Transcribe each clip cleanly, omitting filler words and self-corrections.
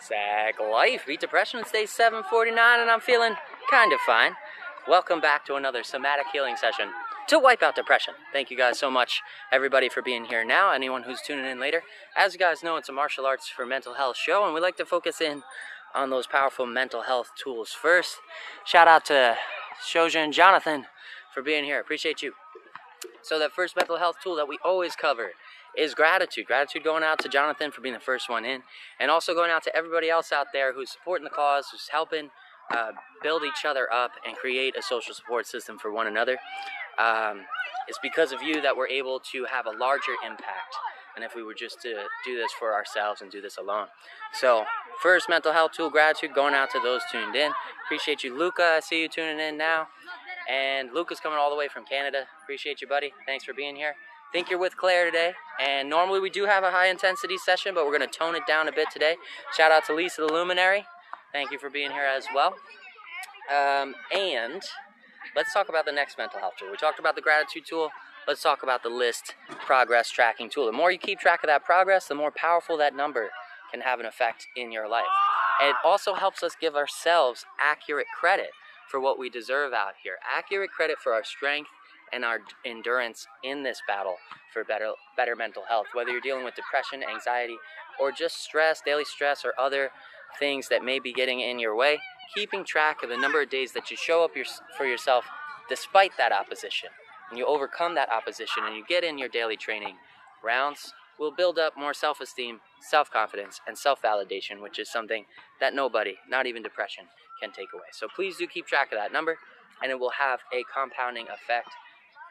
Sack Life, beat depression. It's day 749 and I'm feeling kind of fine. Welcome back to another somatic healing session to wipe out depression. Thank you guys so much, everybody, for being here now. Anyone who's tuning in later. As you guys know, it's a martial arts for mental health show, and we like to focus in on those powerful mental health tools first. Shout out to Shoja and Jonathan for being here. Appreciate you. So that first mental health tool that we always cover is gratitude. Gratitude going out to Jonathan for being the first one in, and also going out to everybody else out there who's supporting the cause, who's helping build each other up and create a social support system for one another. It's because of you that we're able to have a larger impact than if we were just to do this for ourselves and do this alone. So first mental health tool, gratitude, going out to those tuned in. Appreciate you, Luca. I see you tuning in now. And Luca's coming all the way from Canada. Appreciate you, buddy. Thanks for being here. Think you're with Claire today. And normally we do have a high intensity session, but we're going to tone it down a bit today. Shout out to Lisa the Luminary. Thank you for being here as well. And let's talk about the next mental health tool. We talked about the gratitude tool. Let's talk about the list progress tracking tool. The more you keep track of that progress, the more powerful that number can have an effect in your life. And it also helps us give ourselves accurate credit for what we deserve out here. Accurate credit for our strength and our endurance in this battle for better mental health. Whether you're dealing with depression, anxiety, or just stress, daily stress, or other things that may be getting in your way, keeping track of the number of days that you show up for yourself despite that opposition, and you overcome that opposition and you get in your daily training rounds, will build up more self-esteem, self-confidence, and self-validation, which is something that nobody, not even depression, can take away. So please do keep track of that number, and it will have a compounding effect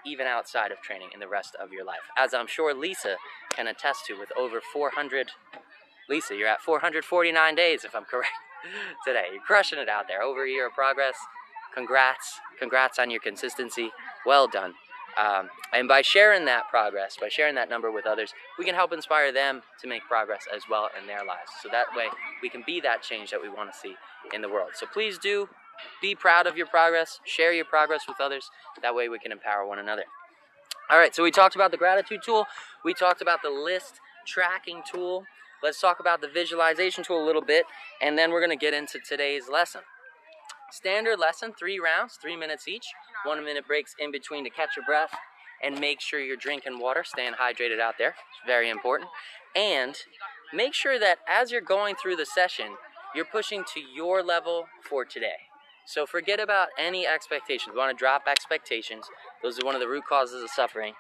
even outside of training in the rest of your life. As I'm sure Lisa can attest to with over 400, Lisa, you're at 449 days if I'm correct today. You're crushing it out there. Over a year of progress. Congrats. Congrats on your consistency. Well done. And by sharing that progress, by sharing that number with others, we can help inspire them to make progress as well in their lives. So that way we can be that change that we want to see in the world. So please do be proud of your progress. Share your progress with others. That way we can empower one another. All right, so we talked about the gratitude tool. We talked about the list tracking tool. Let's talk about the visualization tool a little bit, and then we're going to get into today's lesson. Standard lesson, 3 rounds, 3 minutes each. 1 minute breaks in between to catch your breath and make sure you're drinking water, staying hydrated out there. It's very important. And make sure that as you're going through the session, you're pushing to your level for today. So forget about any expectations. We want to drop expectations. Those are one of the root causes of suffering.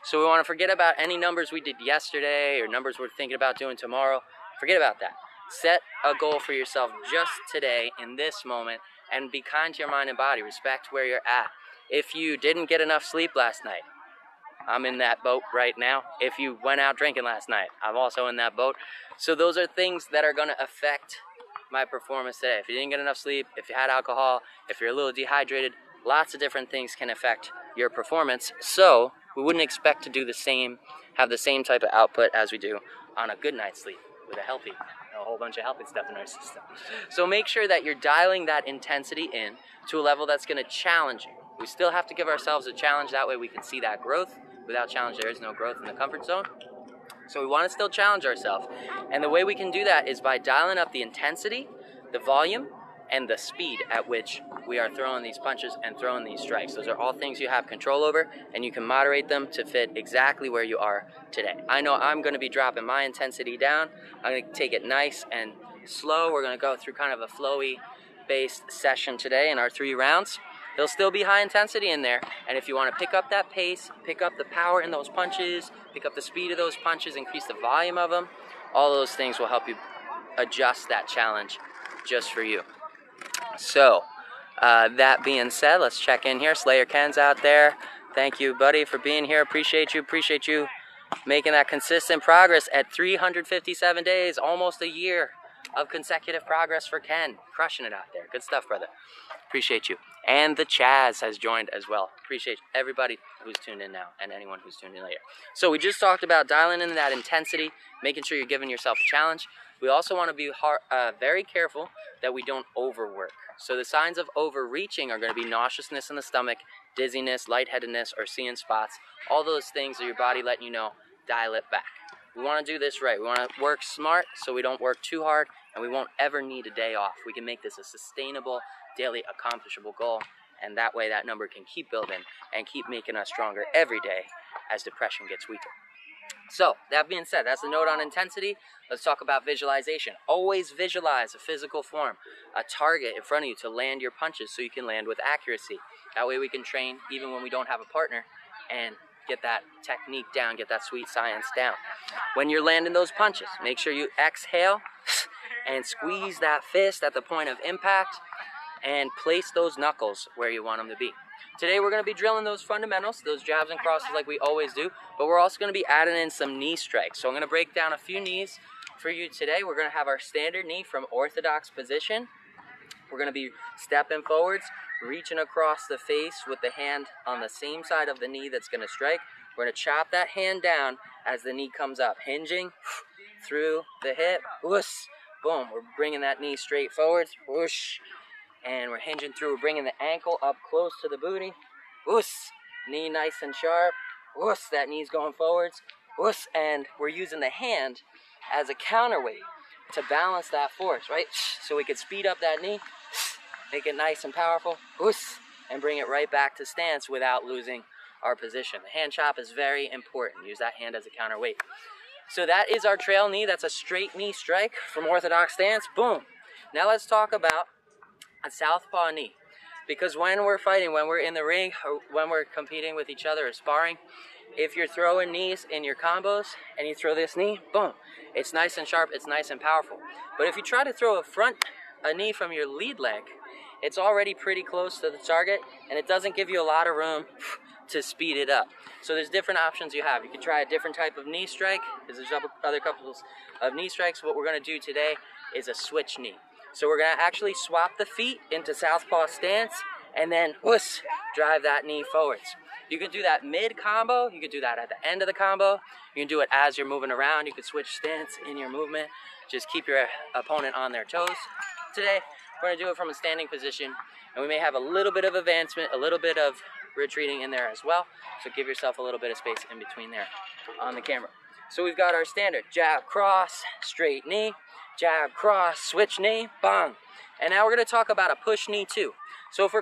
So we want to forget about any numbers we did yesterday or numbers we're thinking about doing tomorrow. Forget about that. Set a goal for yourself just today in this moment and be kind to your mind and body. Respect where you're at. If you didn't get enough sleep last night, I'm in that boat right now. If you went out drinking last night, I'm also in that boat. So those are things that are going to affect my performance today. If you didn't get enough sleep, if you had alcohol, if you're a little dehydrated, lots of different things can affect your performance. So we wouldn't expect to do the same, have the same type of output as we do on a good night's sleep with a whole bunch of healthy stuff in our system. So make sure that you're dialing that intensity in to a level that's going to challenge you. We still have to give ourselves a challenge. That way we can see that growth. Without challenge, there is no growth in the comfort zone. So we want to still challenge ourselves. And the way we can do that is by dialing up the intensity, the volume, and the speed at which we are throwing these punches and throwing these strikes. Those are all things you have control over, and you can moderate them to fit exactly where you are today. I know I'm going to be dropping my intensity down. I'm going to take it nice and slow. We're going to go through kind of a flowy based session today in our 3 rounds. There'll still be high intensity in there, and if you want to pick up that pace, pick up the power in those punches, pick up the speed of those punches, increase the volume of them, all those things will help you adjust that challenge just for you. So, that being said, let's check in here. Slayer Ken's out there. Thank you, buddy, for being here. Appreciate you making that consistent progress at 357 days, almost a year of consecutive progress for Ken. Crushing it out there. Good stuff, brother. Appreciate you. And the Chaz has joined as well. Appreciate everybody who's tuned in now and anyone who's tuned in later. So we just talked about dialing in that intensity, making sure you're giving yourself a challenge. We also want to be very careful that we don't overwork. So the signs of overreaching are going to be nauseousness in the stomach, dizziness, lightheadedness, or seeing spots. All those things are your body letting you know, dial it back. We want to do this right. We want to work smart so we don't work too hard, and we won't ever need a day off. We can make this a sustainable, daily accomplishable goal, and that way that number can keep building and keep making us stronger every day as depression gets weaker. So, that being said, that's the note on intensity. Let's talk about visualization. Always visualize a physical form, a target in front of you to land your punches so you can land with accuracy. That way we can train even when we don't have a partner and get that technique down, get that sweet science down. When you're landing those punches, make sure you exhale and squeeze that fist at the point of impact and place those knuckles where you want them to be. Today we're going to be drilling those fundamentals, those jabs and crosses like we always do, but we're also going to be adding in some knee strikes. So I'm going to break down a few knees for you today. We're going to have our standard knee from orthodox position. We're going to be stepping forwards, reaching across the face with the hand on the same side of the knee that's going to strike. We're going to chop that hand down as the knee comes up, hinging through the hip, whoosh, boom. We're bringing that knee straight forwards, whoosh. And we're hinging through, we're bringing the ankle up close to the booty. Whoosh, knee nice and sharp. Whoosh, that knee's going forwards. Whoosh, and we're using the hand as a counterweight to balance that force, right? So we can speed up that knee, make it nice and powerful. Whoosh, and bring it right back to stance without losing our position. The hand chop is very important. Use that hand as a counterweight. So that is our trail knee. That's a straight knee strike from orthodox stance. Boom. Now let's talk about a southpaw knee, because when we're fighting, when we're in the ring, or when we're competing with each other or sparring, if you're throwing knees in your combos and you throw this knee, boom, it's nice and sharp, it's nice and powerful. But if you try to throw a knee from your lead leg, it's already pretty close to the target and it doesn't give you a lot of room to speed it up. So there's different options you have. You can try a different type of knee strike, because there's other couples of knee strikes. What we're going to do today is a switch knee. So we're going to actually swap the feet into southpaw stance and then whoosh, drive that knee forwards. You can do that mid-combo. You can do that at the end of the combo. You can do it as you're moving around. You can switch stance in your movement. Just keep your opponent on their toes. Today, we're going to do it from a standing position, and we may have a little bit of advancement, a little bit of retreating in there as well. So give yourself a little bit of space in between there on the camera. So we've got our standard jab, cross, straight knee, jab, cross, switch knee, bang. And now we're going to talk about a push knee too. So if we're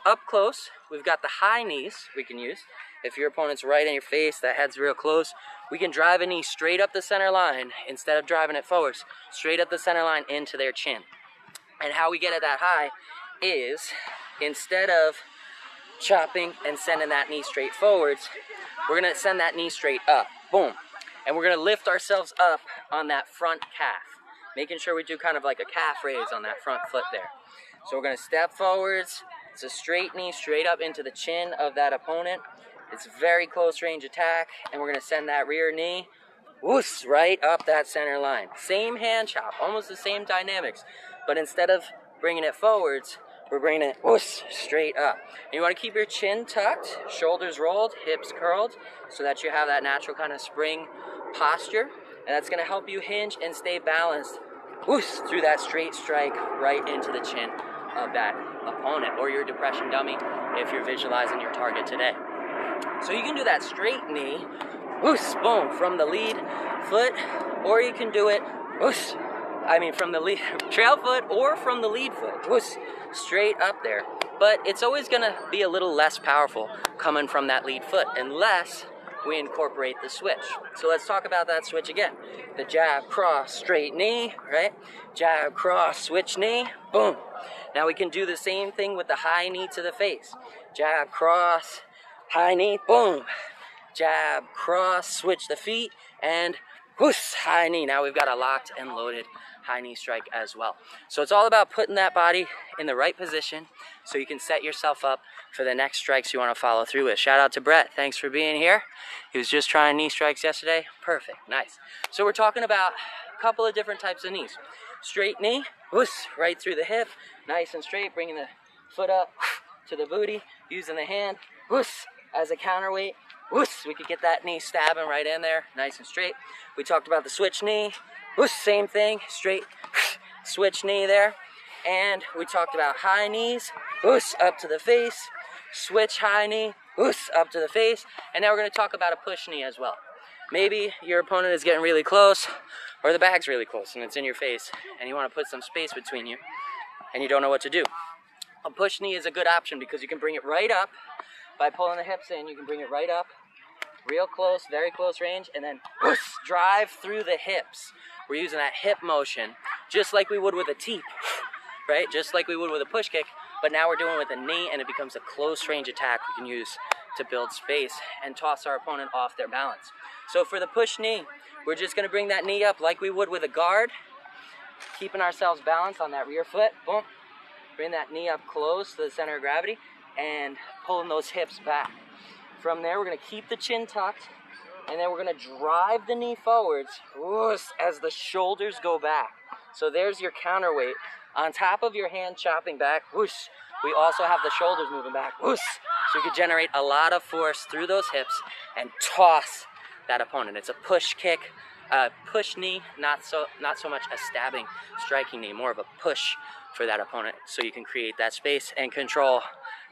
up close, we've got the high knees we can use. If your opponent's right in your face, that head's real close, we can drive a knee straight up the center line instead of driving it forwards, straight up the center line into their chin. And how we get it that high is, instead of chopping and sending that knee straight forwards, we're going to send that knee straight up, boom. And we're going to lift ourselves up on that front calf, making sure we do kind of like a calf raise on that front foot there. So we're going to step forwards. It's a straight knee straight up into the chin of that opponent. It's a very close range attack, and we're going to send that rear knee whoosh, right up that center line. Same hand chop, almost the same dynamics, but instead of bringing it forwards, we're bringing it whoosh, straight up. And you want to keep your chin tucked, shoulders rolled, hips curled, so that you have that natural kind of spring posture, and that's going to help you hinge and stay balanced whoosh, through that straight strike right into the chin of that opponent or your depression dummy if you're visualizing your target today. So you can do that straight knee whoosh, boom, from the lead foot, or you can do it whoosh, from the lead trail foot or from the lead foot, whoosh, straight up there. But it's always going to be a little less powerful coming from that lead foot unless we incorporate the switch. So let's talk about that switch again. The jab, cross, straight knee, right? Jab, cross, switch knee, boom. Now we can do the same thing with the high knee to the face. Jab, cross, high knee, boom. Jab, cross, switch the feet, and whoosh, high knee. Now we've got a locked and loaded high knee strike as well. So it's all about putting that body in the right position so you can set yourself up for the next strikes you want to follow through with. Shout out to Brett. Thanks for being here. He was just trying knee strikes yesterday. Perfect. Nice. So we're talking about a couple of different types of knees. Straight knee, whoosh, right through the hip, nice and straight, bringing the foot up to the booty, using the hand, whoosh, as a counterweight. Whoosh, we could get that knee stabbing right in there, nice and straight. We talked about the switch knee. Whoosh, same thing, straight switch knee there. And we talked about high knees, whoosh, up to the face, switch high knee, whoosh, up to the face. And now we're going to talk about a push knee as well. Maybe your opponent is getting really close, or the bag's really close and it's in your face, and you want to put some space between you, and you don't know what to do. A push knee is a good option because you can bring it right up by pulling the hips in. You can bring it right up, real close, very close range, and then drive through the hips. We're using that hip motion just like we would with a teep, right? Just like we would with a push kick, but now we're doing it with a knee, and it becomes a close range attack we can use to build space and toss our opponent off their balance. So for the push knee, we're just gonna bring that knee up like we would with a guard, keeping ourselves balanced on that rear foot. Boom. Bring that knee up close to the center of gravity and pulling those hips back. From there, we're gonna keep the chin tucked, and then we're gonna drive the knee forwards as the shoulders go back. So there's your counterweight. On top of your hand chopping back, whoosh, we also have the shoulders moving back, whoosh. So you can generate a lot of force through those hips and toss that opponent. It's a push kick, push knee, not so much a stabbing, striking knee, more of a push for that opponent, so you can create that space and control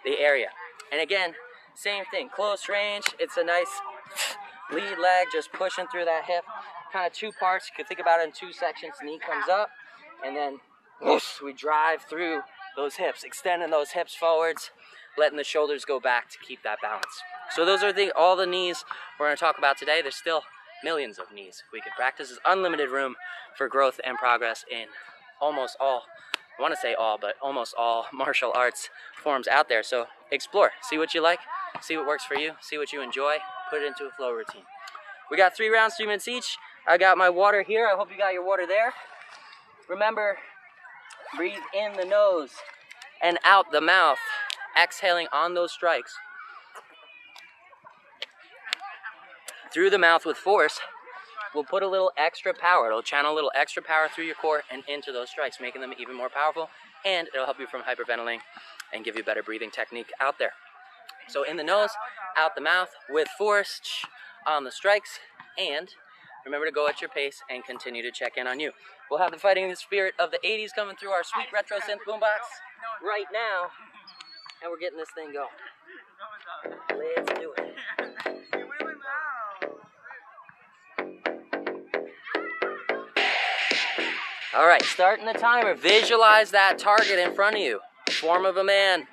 the area. And again, same thing, close range. It's a nice lead leg, just pushing through that hip. Kind of two parts. You can think about it in two sections. Knee comes up, and then whoosh, we drive through those hips, extending those hips forwards, letting the shoulders go back to keep that balance. So those are all the knees we're going to talk about today. There's still millions of knees we could practice. There's unlimited room for growth and progress in almost all, I want to say all, but almost all martial arts forms out there. So explore, see what you like, see what works for you, see what you enjoy, put it into a flow routine. We got 3 rounds, 3 minutes each. I got my water here. I hope you got your water there. Remember, breathe in the nose and out the mouth, exhaling on those strikes. Through the mouth with force will put a little extra power. It'll channel a little extra power through your core and into those strikes, making them even more powerful, and it'll help you from hyperventilating and give you better breathing technique out there. So in the nose, out the mouth, with force on the strikes, and remember to go at your pace and continue to check in on you. We'll have the fighting spirit of the 80s coming through our sweet retro synth boombox right now, and we're getting this thing going. Let's do it. All right, starting the timer. Visualize that target in front of you, form of a man,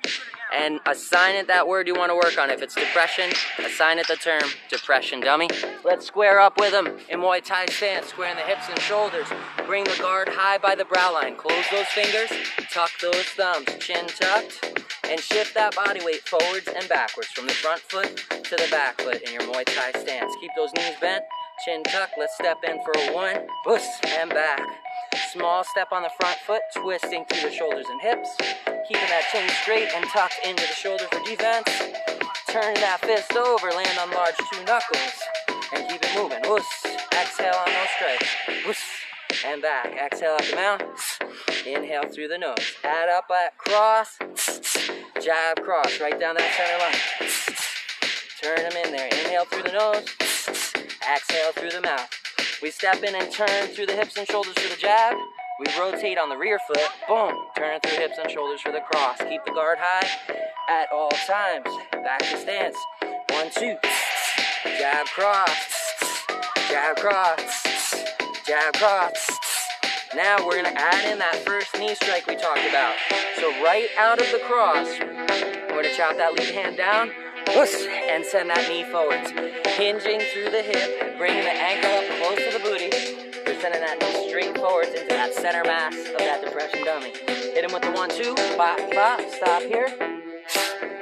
and assign it that word you want to work on. If it's depression, assign it the term depression, dummy. Let's square up with him in Muay Thai stance, squaring the hips and shoulders. Bring the guard high by the brow line. Close those fingers, tuck those thumbs, chin tucked, and shift that body weight forwards and backwards from the front foot to the back foot in your Muay Thai stance. Keep those knees bent, chin tucked. Let's step in for a 1, boost, and back. Small step on the front foot, twisting through the shoulders and hips. Keeping that chin straight and tucked into the shoulder for defense. Turn that fist over, land on large 2 knuckles, and keep it moving. Whoosh. Exhale on those strikes. Whoosh. And back. Exhale out the mouth. Inhale through the nose. Add up at cross. Jab, cross. Right down that center line. Turn them in there. Inhale through the nose. Exhale through the mouth. We step in and turn through the hips and shoulders for the jab. We rotate on the rear foot. Boom. Turn through hips and shoulders for the cross. Keep the guard high at all times. Back to stance. 1, 2. Jab, cross. Jab, cross. Jab, cross. Now we're going to add in that first knee strike we talked about. So right out of the cross, we're going to chop that lead hand down. And send that knee forwards. Hinging through the hip, bringing the ankle up close to the booty. We're sending that knee straight forwards into that center mass of that depression dummy. Hit him with the 1, 2, bop, bop, stop here.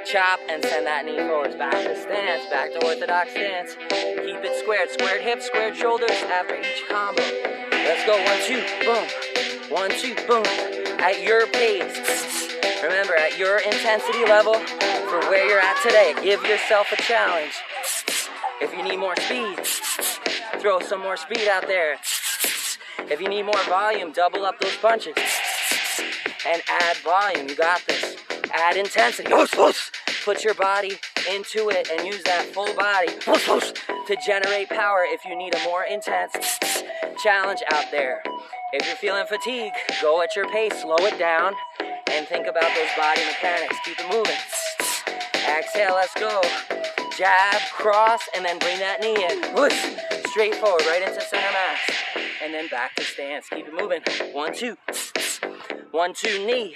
Chop and send that knee forwards. Back to stance, back to orthodox stance. Keep it squared, squared hips, squared shoulders after each combo. Let's go, 1, 2, boom. 1, 2, boom. At your pace. Remember, at your intensity level for where you're at today, give yourself a challenge. If you need more speed, throw some more speed out there. If you need more volume, double up those punches. And add volume, you got this. Add intensity. Put your body into it and use that full body to generate power if you need a more intense challenge out there. If you're feeling fatigue, go at your pace, slow it down, and think about those body mechanics. Keep it moving. Exhale, let's go. Jab, cross, and then bring that knee in. Whoosh. straight forward, right into center mass. And then back to stance. Keep it moving. 1, 2. 1, 2, knee.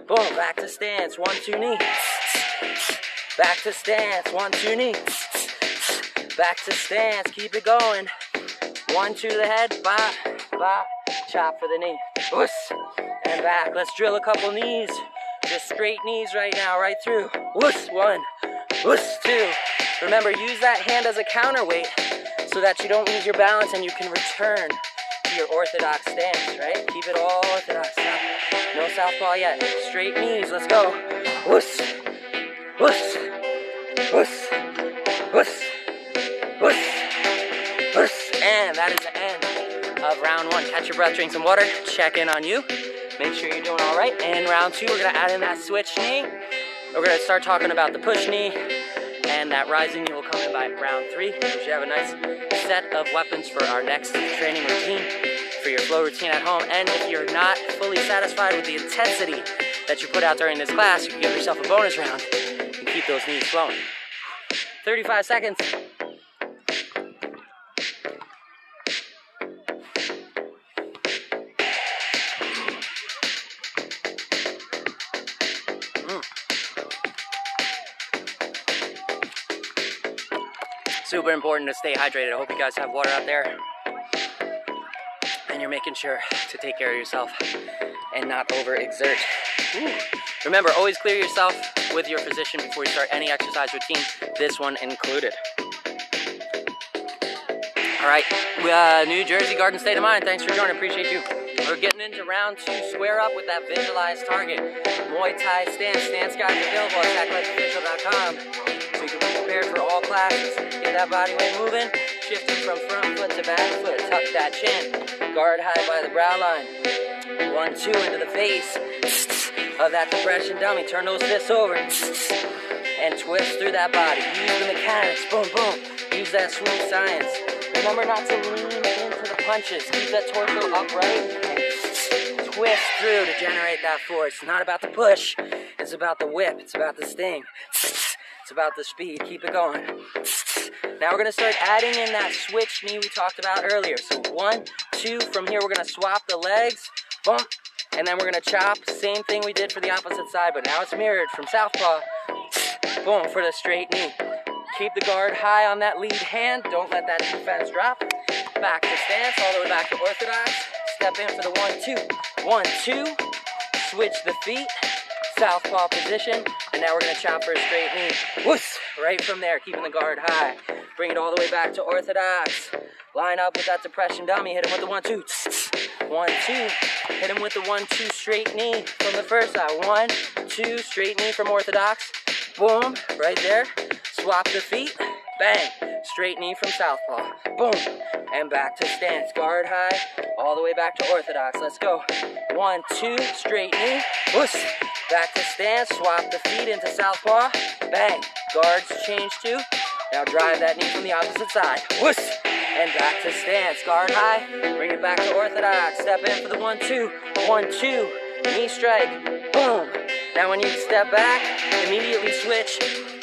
Boom, back to stance. 1, 2, knee. Back to stance. 1, 2, knee. Back to stance. Keep it going. 1, 2 to the head. Bop, bop. Chop for the knee. Whoosh. And back. Let's drill a couple knees. Just straight knees right now, right through. Whoosh. 1. Whoosh. 2. Remember, use that hand as a counterweight so that you don't lose your balance and you can return to your orthodox stance, right? Keep it all orthodox now. No southpaw yet. Straight knees. Let's go. Whoosh. Whoosh. Whoosh. Whoosh. Whoosh. Whoosh. And that is the end of round 1. Catch your breath, drink some water, check in on you. Make sure you're doing all right. And round 2, we're gonna add in that switch knee. We're gonna start talking about the push knee, and that rising knee will come in by round 3. We should have a nice set of weapons for our next training routine, for your flow routine at home. And if you're not fully satisfied with the intensity that you put out during this class, you can give yourself a bonus round and keep those knees flowing. 35 seconds. Super important to stay hydrated. I hope you guys have water out there and you're making sure to take care of yourself and not overexert. Remember, always clear yourself with your physician before you start any exercise routine, this one included. All right, New Jersey Garden State of Mind, thanks for joining, appreciate you. We're getting into round 2, square up with that visualized target. Muay Thai stance, stance guides available at TacLifeOfficial.com. So you can be prepared for all classes. Get that body weight moving, shifting from front foot to back foot. Tuck that chin, guard high by the brow line. 1, 2 into the face of that depression dummy. Turn those fists over and twist through that body. Use the mechanics, boom, boom. Use that smooth science. Remember not to lean into the punches. Keep that torso upright and twist through to generate that force. It's not about the push, it's about the whip, it's about the sting. It's about the speed. Keep it going. Now we're going to start adding in that switch knee we talked about earlier. So 1, 2, from here we're going to swap the legs, bump, and then we're going to chop. Same thing we did for the opposite side, but now it's mirrored from southpaw. Boom, for the straight knee. Keep the guard high on that lead hand. Don't let that defense drop. Back to stance, all the way back to orthodox. Step in for the 1, 2. 1, 2. Switch the feet. Southpaw position, and now we're going to chop for a straight knee. Whoosh! Right from there, keeping the guard high. Bring it all the way back to orthodox. Line up with that depression dummy. Hit him with the 1, 2. 1, 2. Hit him with the 1, 2 straight knee from the first side. 1, 2 straight knee from orthodox. Boom, right there. Swap the feet. Bang. Straight knee from southpaw. Boom. And back to stance. Guard high. All the way back to orthodox. Let's go. 1, 2. Straight knee. Whoosh. Back to stance. Swap the feet into southpaw. Bang. Guards change too. Now drive that knee from the opposite side. Whoosh. And back to stance. Guard high. Bring it back to orthodox. Step in for the 1, 2. 1, 2. Knee strike. Boom. Now when you step back, immediately switch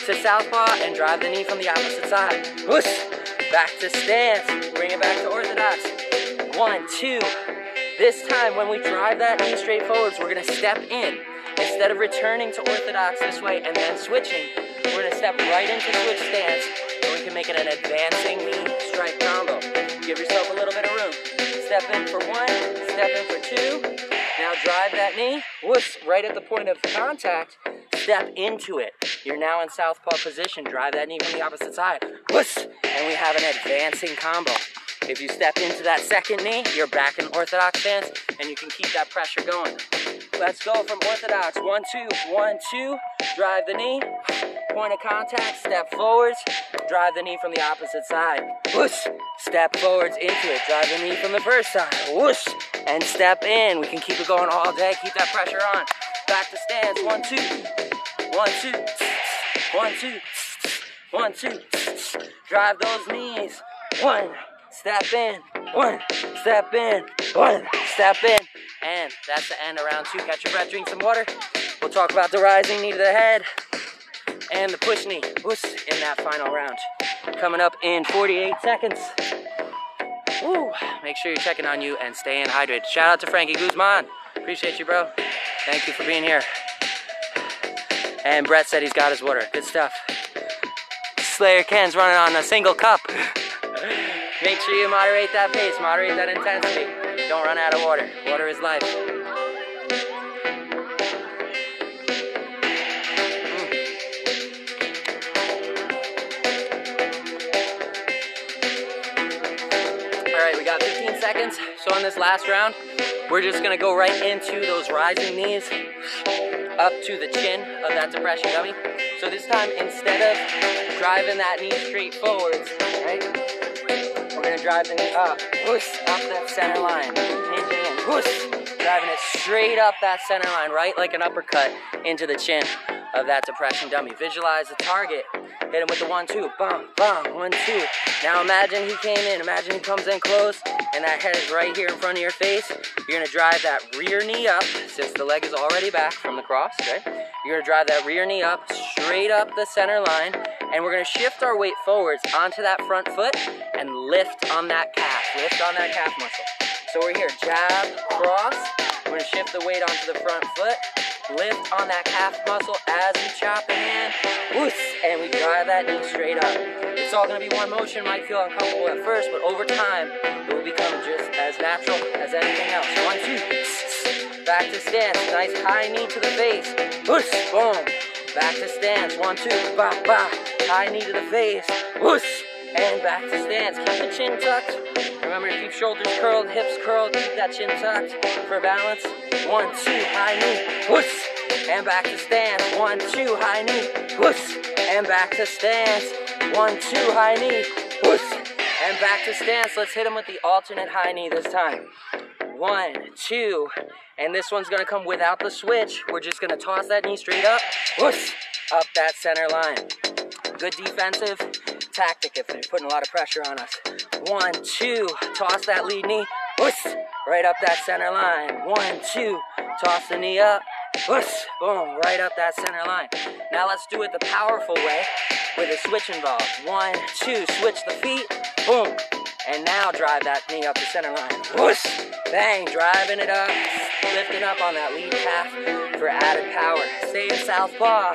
to southpaw and drive the knee from the opposite side. Whoosh. Back to stance. Bring it back to orthodox. 1, 2. This time when we drive that knee straight forwards, we're going to step in. Instead of returning to orthodox this way and then switching, we're going to step right into switch stance, and we can make it an advancing knee strike combo. Give yourself a little bit of room. Step in for 1, step in for 2. Now drive that knee, whoosh, right at the point of contact, step into it. You're now in southpaw position. Drive that knee from the opposite side, whoosh, and we have an advancing combo. If you step into that second knee, you're back in orthodox stance, and you can keep that pressure going. Let's go from orthodox. 1, 2, 1, 2. Drive the knee. Point of contact. Step forwards. Drive the knee from the opposite side. Whoosh. Step forwards into it. Drive the knee from the first side. Whoosh. And step in. We can keep it going all day. Keep that pressure on. Back to stance. 1, 2. 1, 2. 1, 2. 1, 2. Drive those knees. 1. Step in. 1. Step in. 1. Step in. And that's the end of round 2. Catch your breath, drink some water. We'll talk about the rising knee to the head and the push knee, whoosh, in that final round. coming up in 48 seconds. Woo. Make sure you're checking on you and staying hydrated. Shout out to Frankie Guzman. Appreciate you, bro. Thank you for being here. And Brett said he's got his water. Good stuff. Slayer Ken's running on a single cup. Make sure you moderate that pace, moderate that intensity. Don't run out of water. Water is life. Alright, we got 15 seconds. So in this last round, we're just gonna go right into those rising knees up to the chin of that depression dummy. So this time, instead of driving that knee straight forwards, right, we're gonna drive the knee up, whoosh, up that center line, hinging in, whoosh, driving it straight up that center line, right, like an uppercut into the chin of that depression dummy. Visualize the target. Hit him with the 1-2, bum, bum, 1-2. Now imagine he came in, imagine he comes in close, and that head is right here in front of your face. You're gonna drive that rear knee up, since the leg is already back from the cross, okay? You're gonna drive that rear knee up, straight up the center line, and we're gonna shift our weight forwards onto that front foot, and lift on that calf muscle. So we're here, jab, cross, we're gonna shift the weight onto the front foot, lift on that calf muscle as we chop the hand, whoosh, and we drive that knee straight up. It's all gonna be one motion, might feel uncomfortable at first, but over time, it will become just as natural as anything else. 1-2, back to stance, nice high knee to the face, whoosh, boom, back to stance, 1-2, ba, ba, high knee to the face, whoosh, and back to stance. Keep the chin tucked. Remember to keep shoulders curled, hips curled, keep that chin tucked for balance. 1-2, high knee, whoosh, and back to stance. 1-2, high knee, whoosh, and back to stance. 1-2, high knee, whoosh, and back to stance. Let's hit him with the alternate high knee this time. 1-2, and this one's gonna come without the switch. We're just gonna toss that knee straight up, whoosh, up that center line. Good defensive tactic if they're putting a lot of pressure on us. 1-2, toss that lead knee, whoosh, right up that center line. 1-2, toss the knee up, whoosh, boom, right up that center line. Now let's do it the powerful way with a switch involved. 1-2, switch the feet, boom, and now drive that knee up the center line. Whoosh, bang, driving it up, lifting up on that lead calf for added power. Stay in southpaw.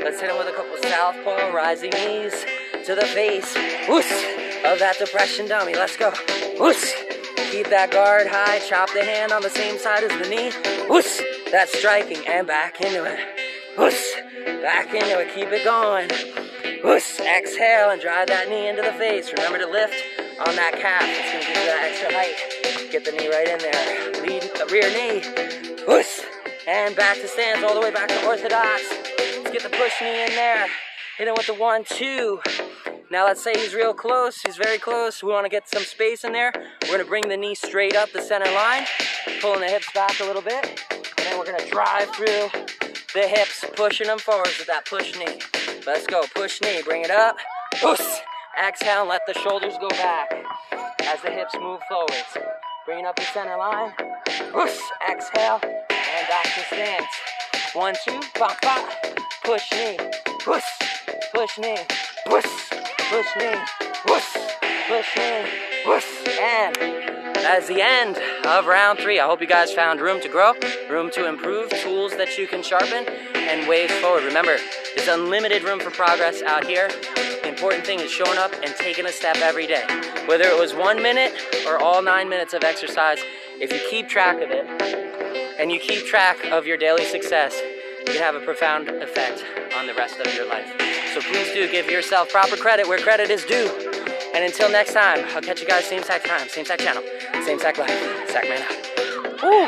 Let's hit him with a couple southpaw rising knees to the face, whoosh, of that depression dummy. Let's go, whoosh. Keep that guard high, chop the hand on the same side as the knee, whoosh. That's striking, and back into it, whoosh, back into it, keep it going, whoosh. Exhale and drive that knee into the face. Remember to lift on that calf. It's gonna give you that extra height. Get the knee right in there. Lead the rear knee, whoosh, and back to stance, all the way back to orthodox. Let's get the push knee in there. Hit him with the 1-2. Now let's say he's real close, he's very close. We want to get some space in there. We're going to bring the knee straight up the center line, pulling the hips back a little bit, and then we're going to drive through the hips, pushing them forwards with that push knee. Let's go, push knee, bring it up, whoosh. Exhale and let the shoulders go back as the hips move forwards. Bringing up the center line, whoosh. Exhale and back to stance. 1-2, bop, bop, push knee, whoosh, push knee, whoosh. Push knee, whoosh, push knee, whoosh, and that is the end of round 3. I hope you guys found room to grow, room to improve, tools that you can sharpen, and ways forward. Remember, there's unlimited room for progress out here. The important thing is showing up and taking a step every day. Whether it was 1 minute or all 9 minutes of exercise, if you keep track of it, and you keep track of your daily success, you can have a profound effect on the rest of your life. So please do give yourself proper credit where credit is due. And until next time, I'll catch you guys same exact time, same exact channel, same exact life. Sackman out. Woo!